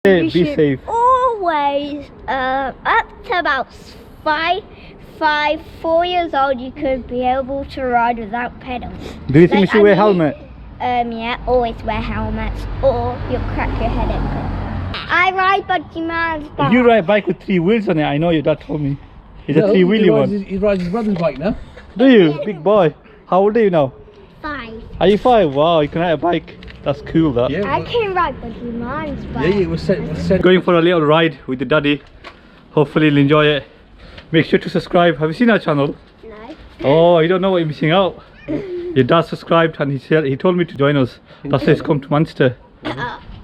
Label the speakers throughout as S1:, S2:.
S1: Hey,
S2: You
S1: be
S2: should
S1: safe.
S2: always, up to about 4 years old, you could be able to ride without pedals.
S1: Do you think we should wear helmet?
S2: Yeah, always wear helmets or you'll crack your head open. I ride Budgie Man's bike.
S1: You ride a bike with 3 wheels on it. I know your dad told me. It's a
S3: No,
S1: 3-wheelie one.
S3: He rides his brother's bike now.
S1: Do you? Big boy. How old are you now?
S2: 5.
S1: Are you 5? Wow, you can ride a bike. That's cool, that.
S3: Yeah,
S2: I can ride Budgie Man's bike.
S3: yeah, it was set.
S1: Going for a little ride with the daddy. Hopefully you'll enjoy it. Make sure to subscribe. Have you seen our channel?
S2: No.
S1: Oh, you don't know what you're missing out. Your dad subscribed and he told me to join us. That's why he's come to Manchester.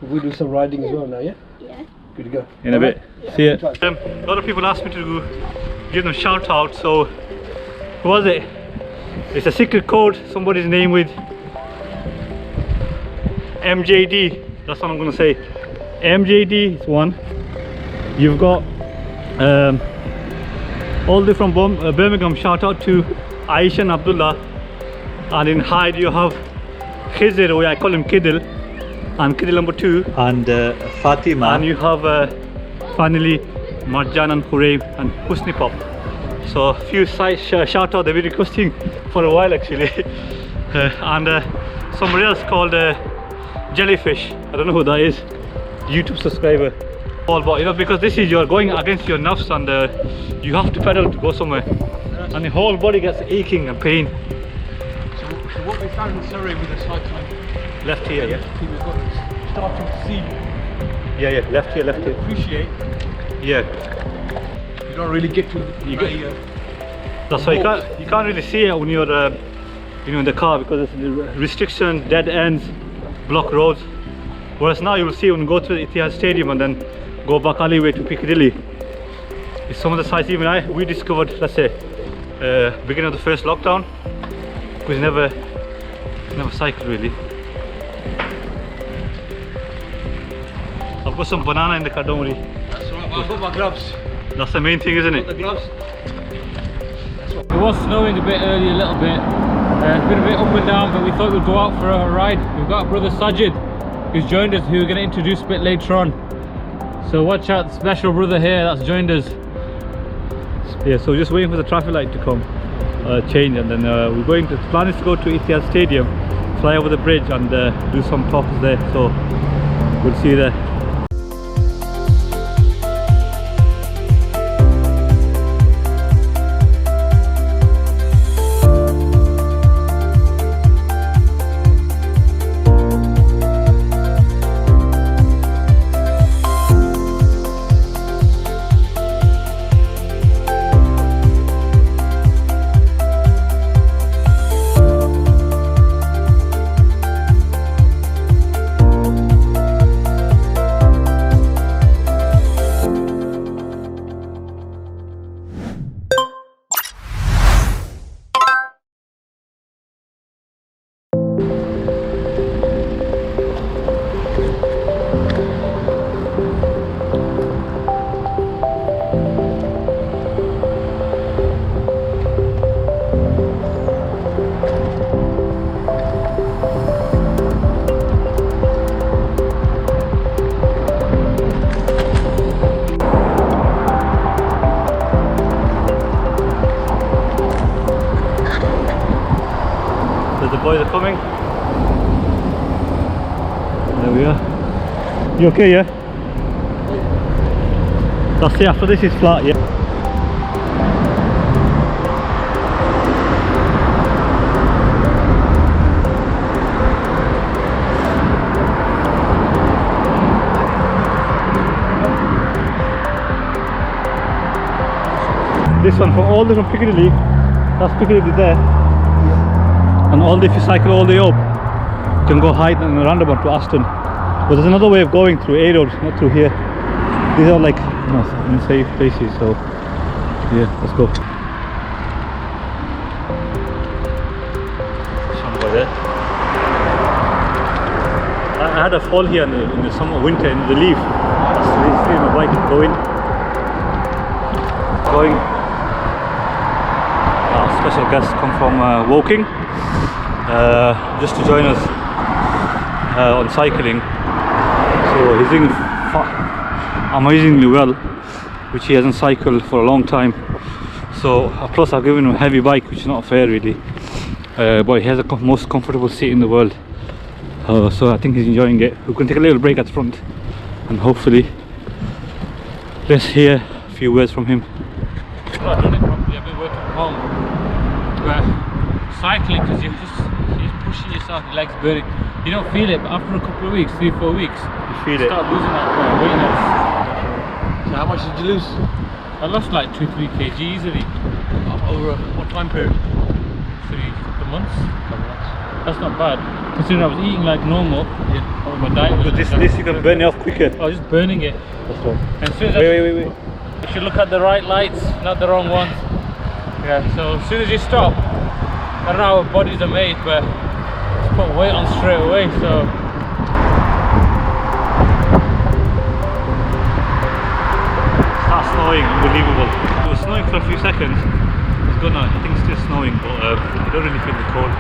S3: We do some riding as well now, yeah?
S2: Yeah.
S3: Good to go.
S1: In a bit. See ya.
S3: Yeah.
S1: A lot of people asked me to give them a shout out, so who was it? It's a secret code, somebody's name with MJD. That's what I'm gonna say. MJD is one. You've got all the way from Birmingham. Shout out to Aisha and Abdullah. And in Hyde you have Khizr, or I call him Kidil, and Kidil number 2.
S4: And Fatima.
S1: And you have finally Marjan and Hurayb and Husni Pop. So a few shout out they've been requesting for a while actually. And somebody else called Jellyfish. I don't know who that is. YouTube subscriber. But you know, because this is you're going against your nerves and you have to pedal to go somewhere. And the whole body gets aching and pain.
S3: So what we found in Surrey with the cycling,
S1: Left here, yeah.
S3: people got starting to see,
S1: Yeah, left here, left here.
S3: appreciate.
S1: Yeah.
S3: You don't really get to.
S1: That's why you can't really see it when you're in the car, because it's the restrictions, dead ends, block roads. Whereas now you will see when you go to the Etihad Stadium and then go back alleyway to Piccadilly. It's some of the sites even we discovered, let's say, beginning of the first lockdown. We never cycled really. I've got some banana in the car, don't worry.
S3: That's right. I've got my gloves.
S1: That's the main thing, isn't it?
S3: The gloves.
S5: It was snowing a bit early, a little bit. It's been a bit up and down, but we thought we'd go out for a ride. We've got our brother Sajid, who's joined us, who we're going to introduce a bit later on. So watch out, special brother here that's joined us.
S1: Yeah, so just waiting for the traffic light to come, change, and then we're going to, the plan is to go to Etihad Stadium, fly over the bridge and do some talks there, so we'll see you there. The boys are coming. There we are. You okay, yeah? That's it, after this is flat, yeah. This one from all the way from Piccadilly, that's Piccadilly there. And all the, if you cycle all the way up, you can go hide in a roundabout to Aston. But there's another way of going through A Road, not through here. These are like unsafe places, so yeah, let's go. Somewhere there. I had a fall here in the summer, winter, in the leaf. That's my bike going. Special guests come from Woking. Just to join us on cycling. So he's doing amazingly well, which he hasn't cycled for a long time. So plus I've given him a heavy bike, which is not fair really, but he has the most comfortable seat in the world. So I think he's enjoying it. We're going to take a little break at the front and hopefully let's hear a few words from him.
S5: I've done it properly. I've been working from home. But cycling, because you're pushing yourself, your legs burning. You don't feel it, but after a couple of weeks, 3-4 weeks,
S1: You feel
S5: you
S1: it?
S5: start losing that weight loss.
S3: So how much did you lose?
S5: I lost like 2-3 kg easily.
S3: Over what time period?
S5: 3 couple of months. That's not bad, considering I was eating like normal.
S3: Yeah.
S5: My diet was
S1: But this you can burn it off quicker.
S5: I was just burning it.
S1: That's right.
S5: And as soon as
S1: Wait.
S5: you should look at the right lights, not the wrong ones. Yeah, so as soon as you stop, I don't know how our bodies are made, but just put weight on straight away. So
S1: Starts snowing, unbelievable. It was snowing for a few seconds. It's good now. I think it's still snowing, but I don't really feel the cold.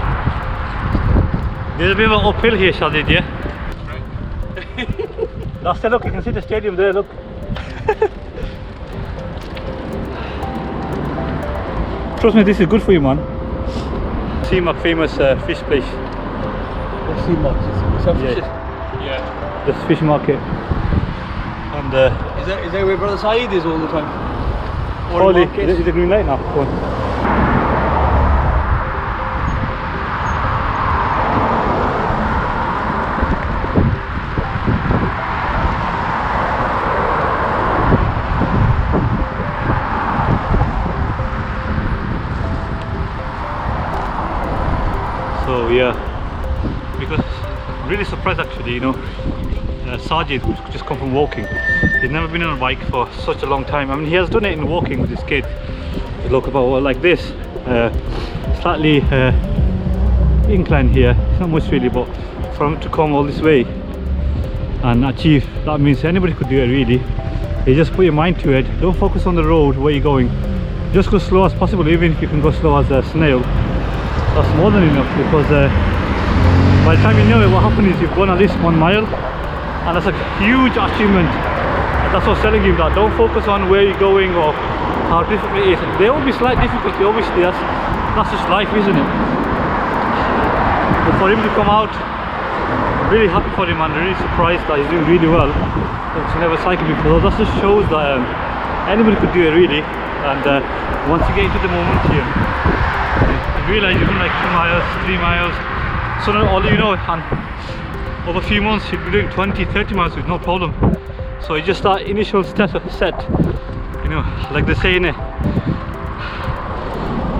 S1: There's a bit of an uphill here, Shadid, yeah? That's it, look, you can see the stadium there, look. Trust me, this is good for you, man. See my famous fish place.
S3: Let's see much.
S5: yeah,
S1: This fish market. And
S3: Is that where Brother Saeed is all the time? Or
S1: holy,
S3: market?
S1: is it green light now? Go on. So yeah, because I'm really surprised actually, you know, Sajid, who's just come from walking, he's never been on a bike for such a long time. I mean, he has done it in walking with his kid, the local power like this, slightly incline here, it's not much really, but for him to come all this way and achieve, that means anybody could do it really. You just put your mind to it, don't focus on the road where you're going, just go slow as possible. Even if you can go slow as a snail, that's more than enough, because by the time you know it, what happens is you've gone at least 1 mile, and that's a huge achievement. That's what I was telling him, that don't focus on where you're going or how difficult it is. There will be slight difficulty, obviously, that's just life, isn't it? But for him to come out, I'm really happy for him and really surprised that he's doing really well. He's never cycled before. That just shows that anybody could do it really, and once you get into the momentum, you realise you're doing like 2 miles, 3 miles, so then all you know, and over a few months you'll be doing 20-30 miles with no problem. So it's just that initial set, you know, like they say in it,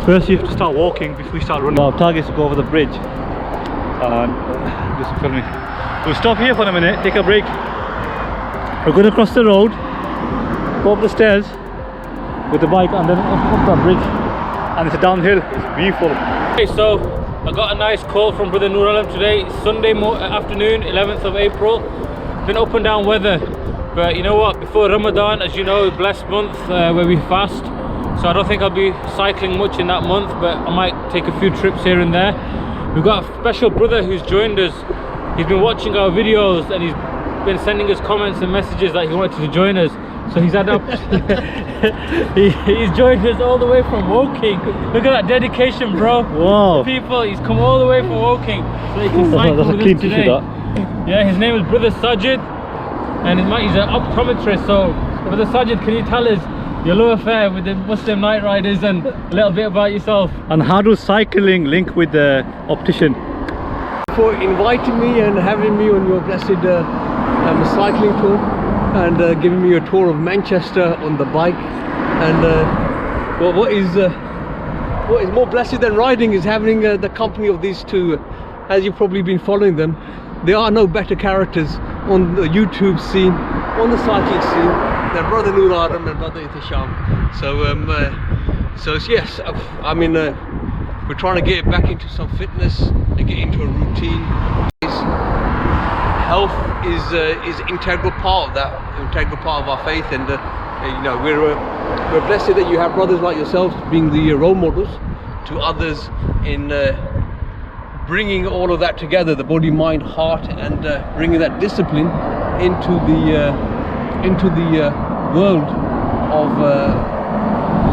S1: first you have to start walking before you start running. Our target is to go over the bridge and do some filming. We'll stop here for a minute, take a break. We're going to cross the road, go up the stairs with the bike, and then up that bridge, and it's a downhill. It's beautiful.
S5: okay, so I got a nice call from Brother Nur Alam today. It's Sunday afternoon, 11th of April. Been up and down weather, but you know what, before Ramadan, as you know, blessed month where we fast, so I don't think I'll be cycling much in that month, but I might take a few trips here and there. We've got a special brother who's joined us. He's been watching our videos and he's been sending us comments and messages that he wanted to join us. So he's had up he's joined us all the way from Woking. Look at that dedication, bro.
S1: Wow.
S5: People, he's come all the way from Woking so he can cycle
S1: That's a
S5: with
S1: clean
S5: us
S1: tissue,
S5: today.
S1: that.
S5: Yeah, his name is Brother Sajid, and he's an optometrist. So Brother Sajid, can you tell us your love affair with the Muslim night riders and a little bit about yourself?
S1: And how does cycling link with the optician?
S3: For inviting me and having me on your blessed cycling tour, and giving me a tour of Manchester on the bike. And well, what is more blessed than riding is having the company of these two. As you've probably been following them, there are no better characters on the YouTube scene, on the cycling scene, than Brother Nur Alam and Brother Intisham. So yes, I mean, we're trying to get back into some fitness and get into a routine. Health is integral part of that, integral part of our faith, and you know, we're blessed that you have brothers like yourselves being the role models to others in bringing all of that together, the body, mind, heart, and bringing that discipline into into the world of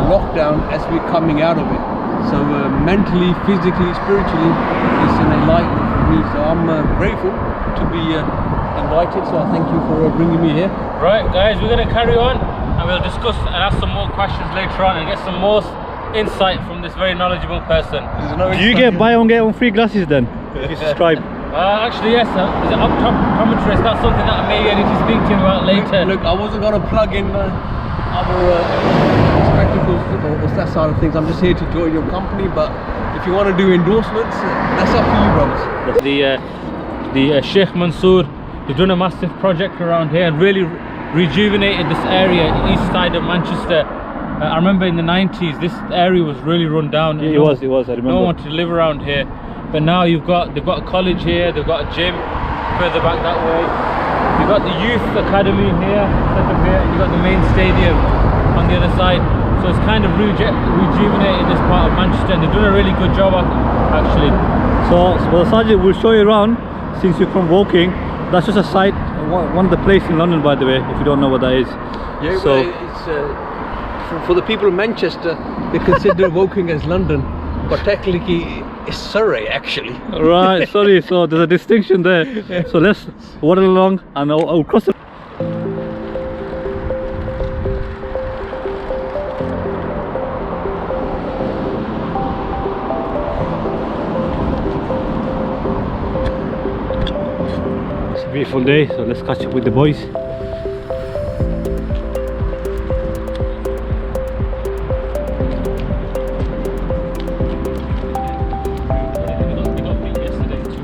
S3: lockdown as we're coming out of it. So mentally, physically, spiritually, it's an enlightenment for me. So I'm grateful to be invited. So I thank you for bringing me here.
S5: Right, guys, we're going to carry on and we'll discuss and ask some more questions later on and get some more insight from this very knowledgeable person.
S1: Do you get buy one get one free glasses then? If you subscribe.
S5: Actually, yes. Is it optometrist? That's something that maybe I need to speak to him about later.
S3: Look, I wasn't going to plug in other spectacles or that side of things. I'm just here to join your company. But if you want to do endorsements, that's up to you, brothers.
S5: The Sheikh Mansour, they've done a massive project around here and really rejuvenated this area, east side of Manchester. I remember in the 90s this area was really run down.
S1: Yeah, it was, I remember.
S5: No one wanted to live around here. But now they've got a college here, they've got a gym further back that way. You've got the youth academy here, set up here, and you've got the main stadium on the other side. So it's kind of rejuvenated this part of Manchester and they've done a really good job actually.
S1: So well, Sajid, we'll show you around since you're from Woking. That's just a site, one of the places in London, by the way, if you don't know what that is.
S3: Yeah,
S1: so
S3: it's for the people of Manchester, they consider Woking as London, but technically it's Surrey actually.
S1: Right, sorry, so there's a distinction there. So let's waddle along and I'll cross it. It's a beautiful day, so let's catch up with the boys.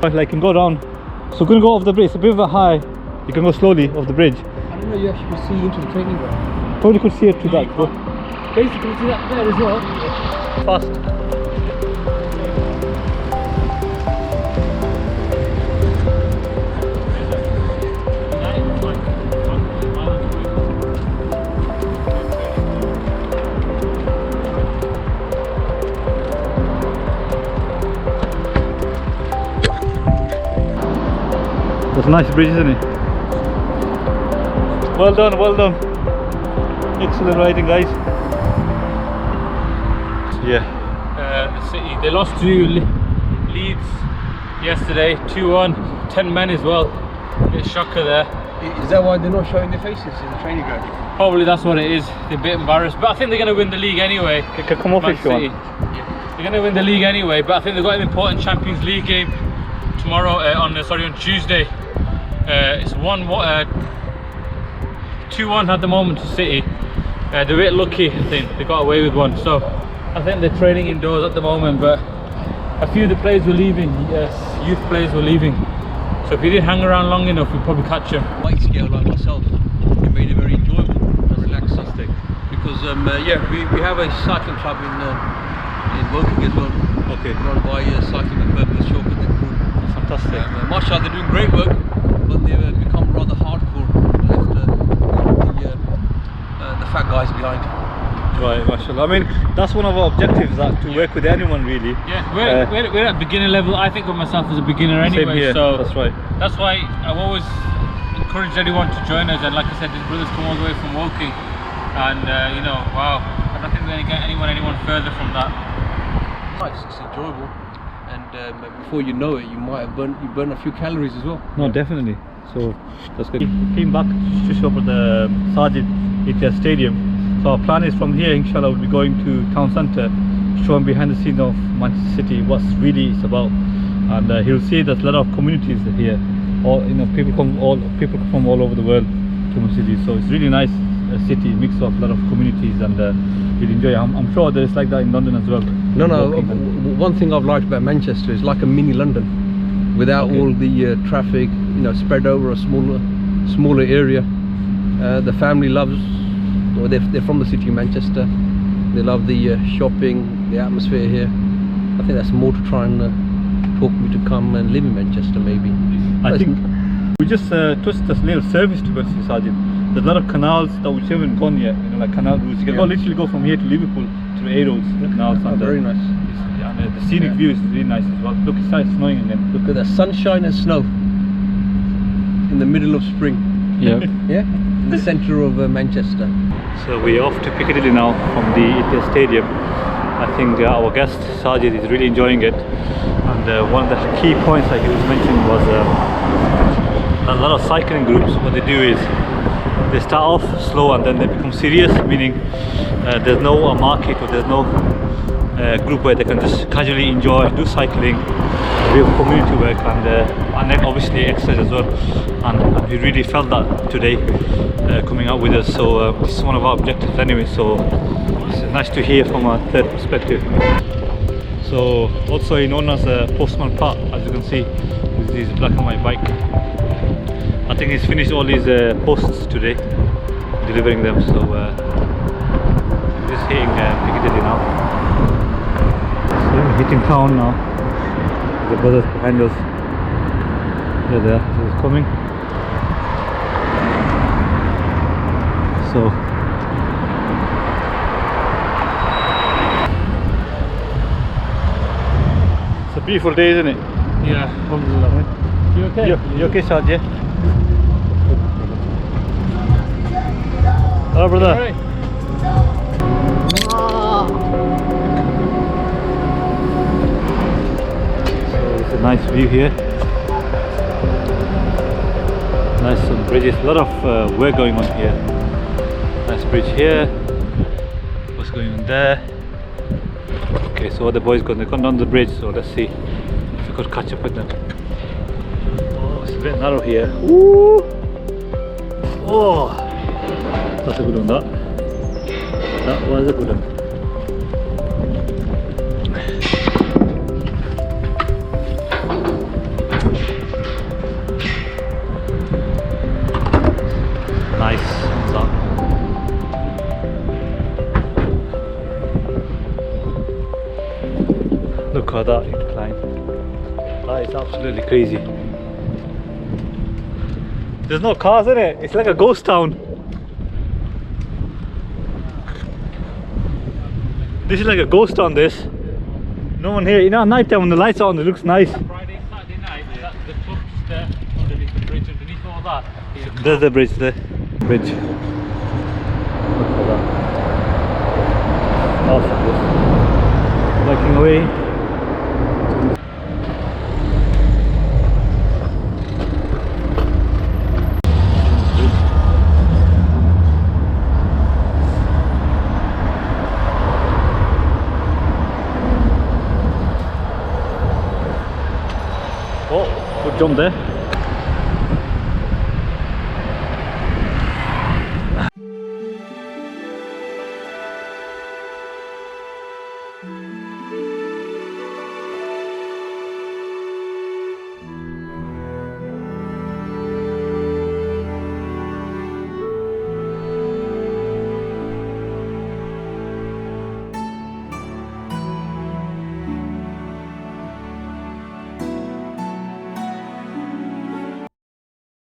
S1: Like, you can go down, so we're going to go off the bridge. It's a bit of a high, you can go slowly off the bridge.
S3: I don't know, you actually see into the training ground.
S1: Probably could see it to that, but
S5: Basically, see that there as well.
S1: fast. That's a nice bridge, isn't it? Well done, well done. Excellent riding, guys. Yeah.
S5: The City, they lost to Leeds yesterday, 2-1, 10 men as well. Bit shocker there.
S3: Is that why they're not showing their faces in the training ground?
S5: Probably that's what it is. They're a bit embarrassed, but I think they're going to win the league anyway.
S1: Can come off
S5: Man
S1: if you want.
S5: City. They're going to win the league anyway, but I think they've got an important Champions League game tomorrow. On Tuesday. It's 2-1 at the moment to City. They're a bit lucky, I think. They got away with one. So I think they're training indoors at the moment, but a few of the players were leaving. Yes, youth players were leaving. So if you did hang around long enough, we'd probably catch them.
S3: Bike scale like myself, it made it very enjoyable and relaxing. Because yeah, we have a cycling club in Woking as well.
S1: Okay.
S3: Run by Cycling with Purpose, Showcase and Crew.
S1: Fantastic.
S3: Mashallah, they're doing great work, but they've become rather hardcore. Left the fat guys behind.
S1: Right, mashallah. I mean, that's one of our objectives, that to work with anyone really.
S5: Yeah, we're at beginner level. I think of myself as a beginner anyway.
S1: Same here,
S5: so
S1: that's right.
S5: That's why I've always encouraged anyone to join us. And like I said, these brothers come all the way from Woking, and you know, wow, I don't think we're going to get anyone further from that.
S3: Nice, it's enjoyable, and before you know it, you might have burn a few calories as well.
S1: No, definitely. So that's good. We came back to show up at the Sajid Itihad Stadium. So our plan is from here, inshallah, we'll be going to town centre, showing behind the scenes of Manchester City, what's really it's about. And he'll see there's a lot of communities here. All people from all over the world to Manchester City. So it's really nice city, mix of a lot of communities, and you'll enjoy it. I'm sure there's like that in London as well.
S3: No. One thing I've liked about Manchester is like a mini London, without all the traffic, spread over a smaller area. The family loves. They're from the city of Manchester. They love the shopping, the atmosphere here. I think that's more to try and talk me to come and live in Manchester, maybe.
S1: I think we just touched this little service to Manchester, Sajid. There's a lot of canals that we haven't gone yet, like canal routes. You can literally go from here to Liverpool to the A-roads. Canals.
S3: Very nice.
S1: And the scenic view is really nice as well. Look, it started snowing again.
S3: Look at the sunshine and snow in the middle of spring.
S1: Yeah.
S3: Yeah. in the centre of Manchester.
S1: So we're off to Piccadilly now from the ETS Stadium. I think our guest Sajid is really enjoying it, and one of the key points that he was mentioning was a lot of cycling groups. What they do is they start off slow and then they become serious, meaning there's no market or there's no group where they can just casually enjoy, do cycling, real community work, and then obviously exercise as well. And we really felt that today coming out with us. So this is one of our objectives anyway. So it's nice to hear from a third perspective. So also known as Postman Pat, as you can see, with this black and white bike. I think he's finished all his posts today, delivering them. So we're just hitting Piccadilly now. So we're hitting town now. The brothers behind us, they're there. So he's coming. So it's a beautiful day, isn't it?
S5: Yeah, alhamdulillah. You okay?
S1: You okay, Shad? Yeah. Hello, brother.
S5: Alright.
S1: So it's a nice view here. Nice some bridges. A lot of work going on here. Nice bridge here. What's going on there? Okay, so all the boys they've gone down the bridge. So let's see if we could catch up with them. Oh, it's a bit narrow here. Ooh. Oh, that's a good one. That was a good one. Nice. So, look at that incline. That is absolutely crazy. There's no cars in it. It's like a ghost town. This is like a ghost town, this. No one here. You know, at night time when the lights are on, it looks nice.
S5: Friday, Saturday night, that's the club's there underneath the bridge, underneath all that.
S1: There's the bridge there. Bridge. Look at that. Awesome. This. Biking away. Oh, good jump there.